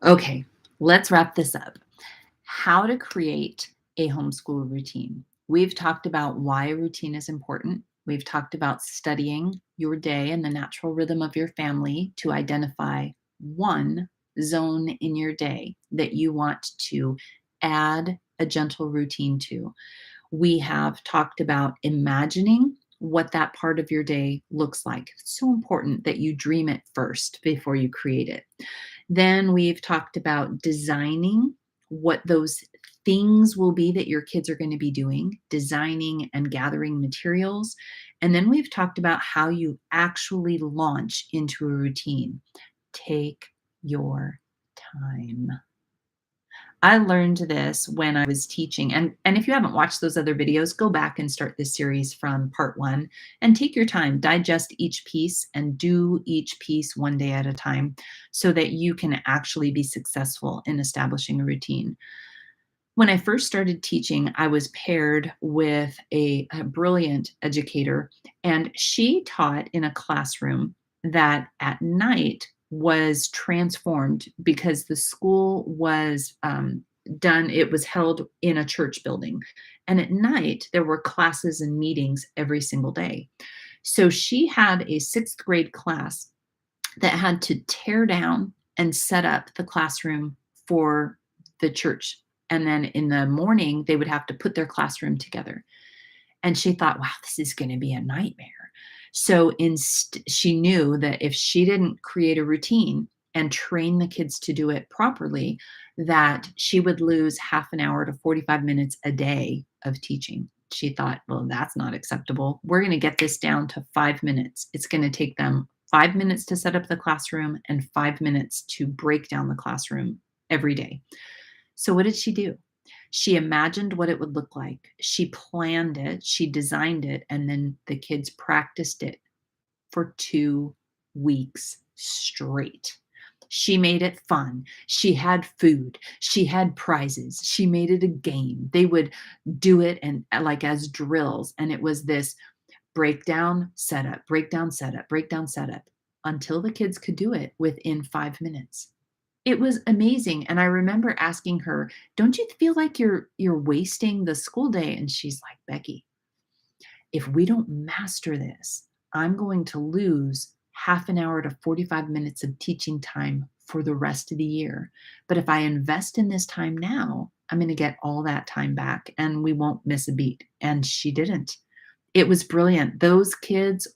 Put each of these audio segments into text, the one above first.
Okay, let's wrap this up. How to create a homeschool routine. We've talked about why a routine is important. We've talked about studying your day and the natural rhythm of your family to identify one zone in your day that you want to add a gentle routine to. We have talked about imagining what that part of your day looks like. It's so important that you dream it first before you create it. Then we've talked about designing what those things will be that your kids are going to be doing, designing and gathering materials. And then we've talked about how you actually launch into a routine. Take your time. I learned this when I was teaching, and if you haven't watched those other videos, go back and start this series from part 1 and take your time, digest each piece and do each piece one day at a time so that you can actually be successful in establishing a routine. When I first started teaching, I was paired with a brilliant educator, and she taught in a classroom that at night was transformed because the school was done, it was held in a church building. And at night, there were classes and meetings every single day. So she had a sixth grade class that had to tear down and set up the classroom for the church. And then in the morning, they would have to put their classroom together. And she thought, wow, this is going to be a nightmare. So she knew that if she didn't create a routine and train the kids to do it properly, that she would lose half an hour to 45 minutes a day of teaching. She thought, well, that's not acceptable. We're going to get this down to 5 minutes. It's going to take them 5 minutes to set up the classroom and 5 minutes to break down the classroom every day. So what did she do? She imagined what it would look like. She planned it, she designed it, and then the kids practiced it for 2 weeks straight. She made it fun. She had food. She had prizes. She made it a game. They would do it and like as drills, and it was this breakdown, setup, breakdown, setup, breakdown, setup until the kids could do it within 5 minutes. It was amazing, and I remember asking her, "Don't you feel like you're wasting the school day?" And she's like, "Bekki, if we don't master this, I'm going to lose half an hour to 45 minutes of teaching time for the rest of the year. But if I invest in this time now, I'm going to get all that time back and we won't miss a beat." And she didn't. It was brilliant. Those kids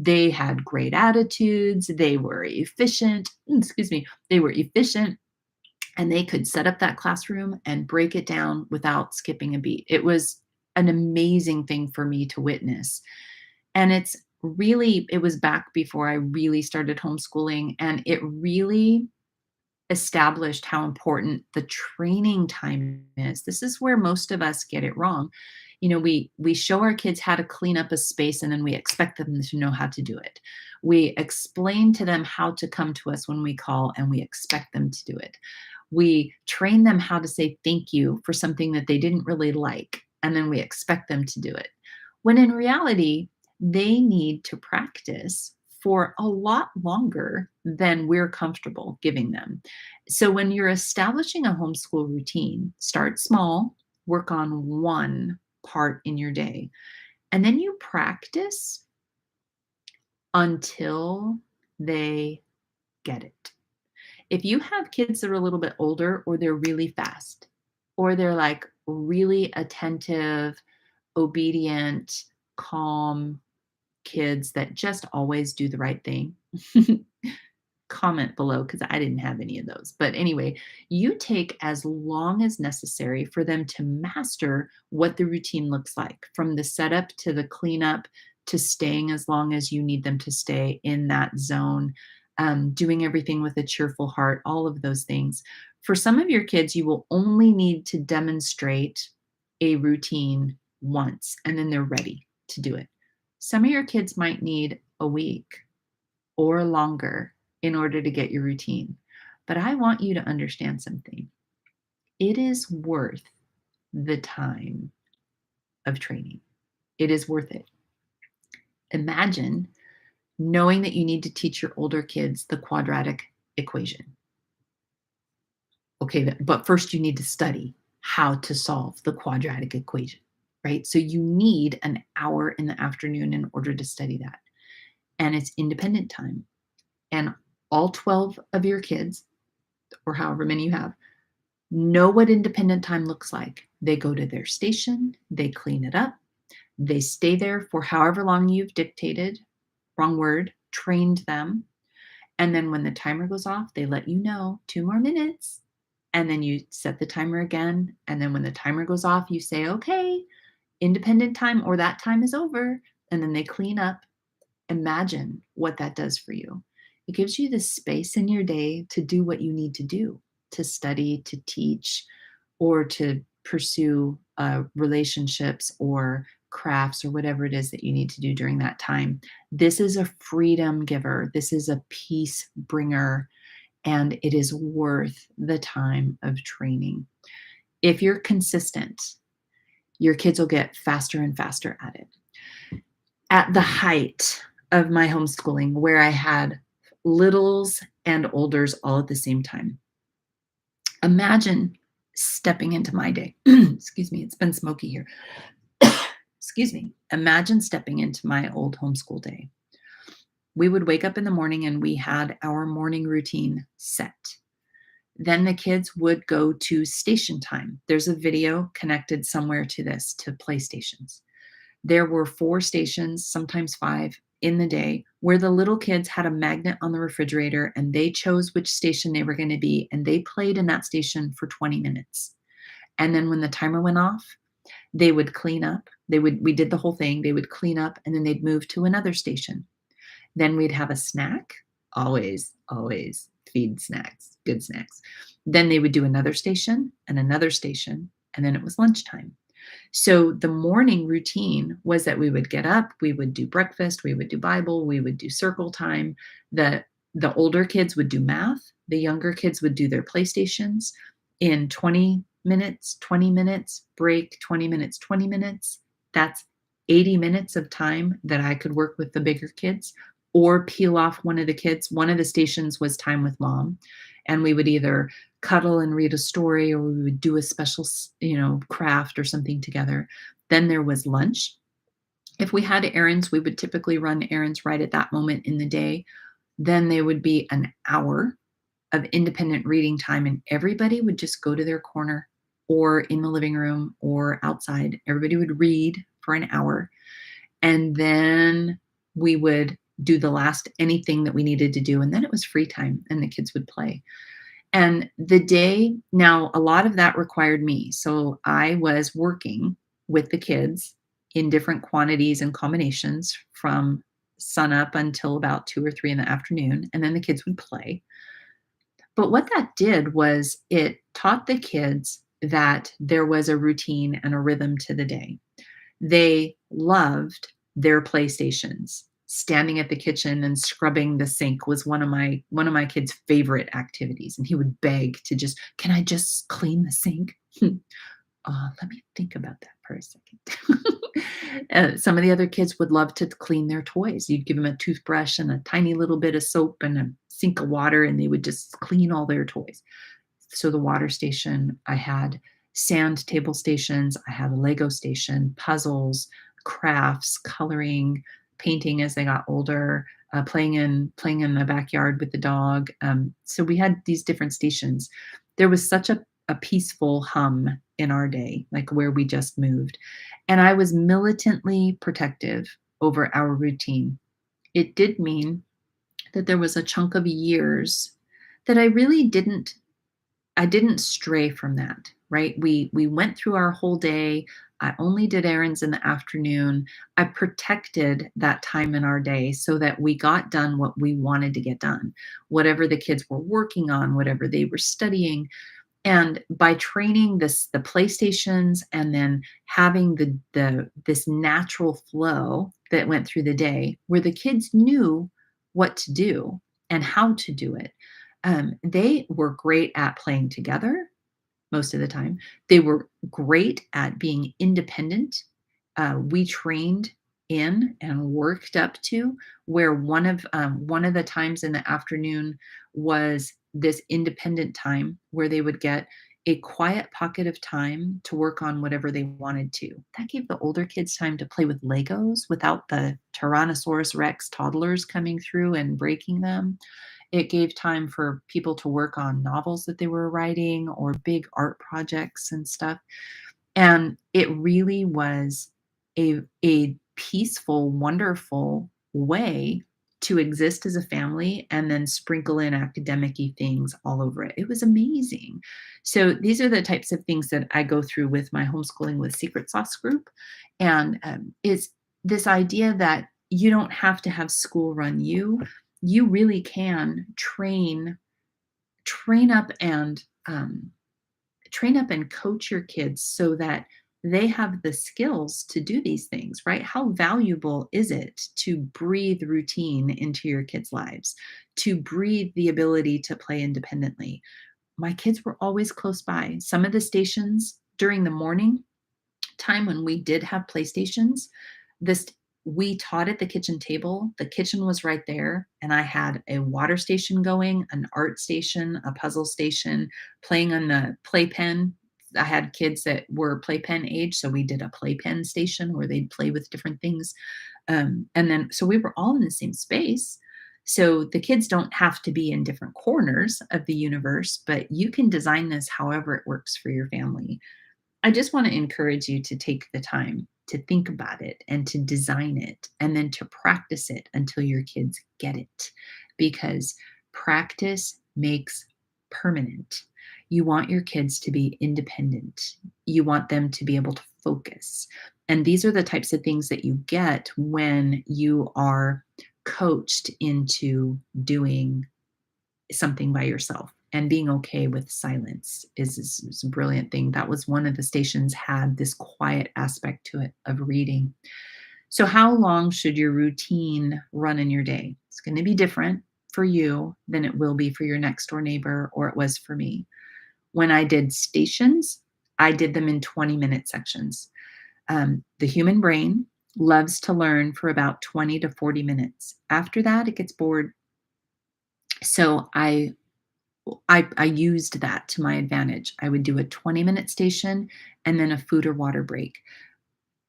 they had great attitudes, they were efficient, excuse me, they were efficient, and they could set up that classroom and break it down without skipping a beat. It was an amazing thing for me to witness. And it was back before I really started homeschooling, and it really established how important the training time is. This is where most of us get it wrong. We show our kids how to clean up a space and then we expect them to know how to do it. We explain to them how to come to us when we call and we expect them to do it. We train them how to say thank you for something that they didn't really like and then we expect them to do it. When in reality, they need to practice for a lot longer than we're comfortable giving them. So when you're establishing a homeschool routine, start small, work on one part in your day, and then you practice until they get it. If you have kids that are a little bit older or they're really fast or they're like really attentive, obedient, calm kids that just always do the right thing, comment below because I didn't have any of those. But anyway, you take as long as necessary for them to master what the routine looks like, from the setup to the cleanup to staying as long as you need them to stay in that zone, doing everything with a cheerful heart, all of those things. For some of your kids, you will only need to demonstrate a routine once and then they're ready to do it. Some of your kids might need a week or longer in order to get your routine. But I want you to understand something. It is worth the time of training. It is worth it. Imagine knowing that you need to teach your older kids the quadratic equation. Okay, but first you need to study how to solve the quadratic equation, right? So you need an hour in the afternoon in order to study that. And it's independent time. And all 12 of your kids, or however many you have, know what independent time looks like. They go to their station, they clean it up, they stay there for however long you've dictated, wrong word, trained them. And then when the timer goes off, they let you know 2 more minutes. And then you set the timer again. And then when the timer goes off, you say, okay, independent time or that time is over. And then they clean up. Imagine what that does for you. It gives you the space in your day to do what you need to do, to study, to teach, or to pursue relationships or crafts or whatever it is that you need to do during that time. This is a freedom giver. This is a peace bringer, and it is worth the time of training. If you're consistent, your kids will get faster and faster at it. At the height of my homeschooling, where I had littles and olders all at the same time, imagine stepping into my day. Excuse me, it's been smoky here. Excuse me. Imagine stepping into my old homeschool day. We would wake up in the morning and we had our morning routine set. Then the kids would go to station time. There's a video connected somewhere to this, to PlayStations. There were 4 stations, sometimes 5, in the day where the little kids had a magnet on the refrigerator and they chose which station they were going to be, and they played in that station for 20 minutes. And then when the timer went off, they would clean up. We did the whole thing. They would clean up and then they'd move to another station. Then we'd have a snack. Always feed snacks, good snacks. Then they would do another station, and then it was lunchtime. So the morning routine was that we would get up, we would do breakfast, we would do Bible, we would do circle time. The older kids would do math, the younger kids would do their PlayStations in 20 minutes, 20 minutes, break, 20 minutes, 20 minutes. That's 80 minutes of time that I could work with the bigger kids or peel off one of the kids. One of the stations was time with mom, and we would either cuddle and read a story, or we would do a special, craft or something together. Then there was lunch. If we had errands, we would typically run errands right at that moment in the day. Then there would be an hour of independent reading time, and everybody would just go to their corner or in the living room or outside. Everybody would read for an hour. And then we would do the last anything that we needed to do. And then it was free time and the kids would play. And the day, now a lot of that required me. So I was working with the kids in different quantities and combinations from sun up until about 2 or 3 in the afternoon. And then the kids would play. But what that did was it taught the kids that there was a routine and a rhythm to the day. They loved their PlayStations. Standing at the kitchen and scrubbing the sink was one of my kids' favorite activities, and he would beg to just, "Can I just clean the sink?" Let me think about that for a second. Some of the other kids would love to clean their toys. You'd give them a toothbrush and a tiny little bit of soap and a sink of water, and they would just clean all their toys. So the water station, I had sand table stations, I had a Lego station, puzzles, crafts, coloring, painting as they got older, playing in the backyard with the dog. So we had these different stations. There was such a peaceful hum in our day, like where we just moved. And I was militantly protective over our routine. It did mean that there was a chunk of years that I didn't stray from that, right? We went through our whole day. I only did errands in the afternoon. I protected that time in our day so that we got done what we wanted to get done, whatever the kids were working on, whatever they were studying. And by training the PlayStations and then having this natural flow that went through the day where the kids knew what to do and how to do it, they were great at playing together most of the time. They were great at being independent. We trained in and worked up to, where one of the times in the afternoon was this independent time where they would get a quiet pocket of time to work on whatever they wanted to. That gave the older kids time to play with Legos without the Tyrannosaurus Rex toddlers coming through and breaking them. It gave time for people to work on novels that they were writing or big art projects and stuff. And it really was a peaceful, wonderful way to exist as a family and then sprinkle in academic-y things all over it. It was amazing. So these are the types of things that I go through with my Homeschooling with Secret Sauce group, and, it's this idea that you don't have to have school run you. You really can train up and, train up and coach your kids so that they have the skills to do these things, right? How valuable is it to breathe routine into your kids' lives, to breathe the ability to play independently? My kids were always close by. Some of the stations during the morning time when we did have PlayStations, this we taught at the kitchen table. The kitchen was right there, and I had a water station going, an art station, a puzzle station, playing on the playpen. I had kids that were playpen age, so we did a playpen station where they'd play with different things. And then so we were all in the same space. So the kids don't have to be in different corners of the universe, but you can design this however it works for your family. I just want to encourage you to take the time to think about it and to design it and then to practice it until your kids get it, because practice makes permanent. You want your kids to be independent. You want them to be able to focus. And these are the types of things that you get when you are coached into doing something by yourself, and being okay with silence is a brilliant thing. That was one of the stations had this quiet aspect to it of reading. So how long should your routine run in your day? It's going to be different for you than it will be for your next door neighbor or it was for me. When I did stations, I did them in 20-minute sections. The human brain loves to learn for about 20 to 40 minutes. After that, it gets bored. So I used that to my advantage. I would do a 20-minute station and then a food or water break.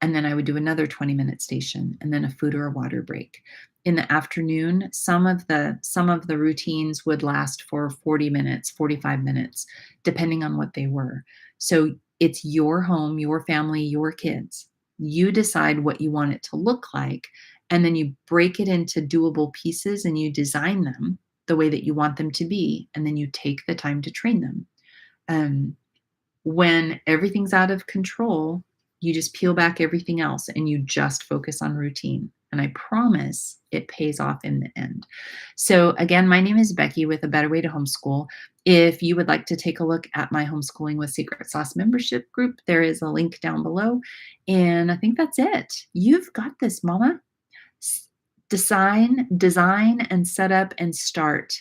And then I would do another 20-minute station and then a food or a water break. In the afternoon, some of the routines would last for 40 minutes, 45 minutes, depending on what they were. So it's your home, your family, your kids. You decide what you want it to look like, and then you break it into doable pieces and you design them the way that you want them to be, and then you take the time to train them. Um, when everything's out of control, you just peel back everything else and you just focus on routine. And I promise it pays off in the end. So, again, my name is Bekki with A Better Way to Homeschool. If you would like to take a look at my Homeschooling with Secret Sauce membership group, there is a link down below. And I think that's it. You've got this, Mama. Design, and set up and start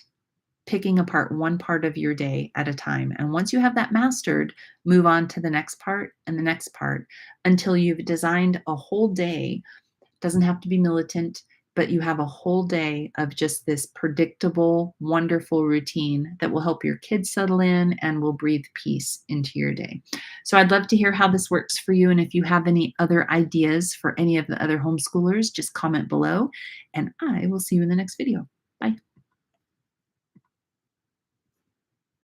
picking apart one part of your day at a time. And once you have that mastered, move on to the next part and the next part until you've designed a whole day. Doesn't have to be militant, but you have a whole day of just this predictable, wonderful routine that will help your kids settle in and will breathe peace into your day. So I'd love to hear how this works for you. And if you have any other ideas for any of the other homeschoolers, just comment below and I will see you in the next video.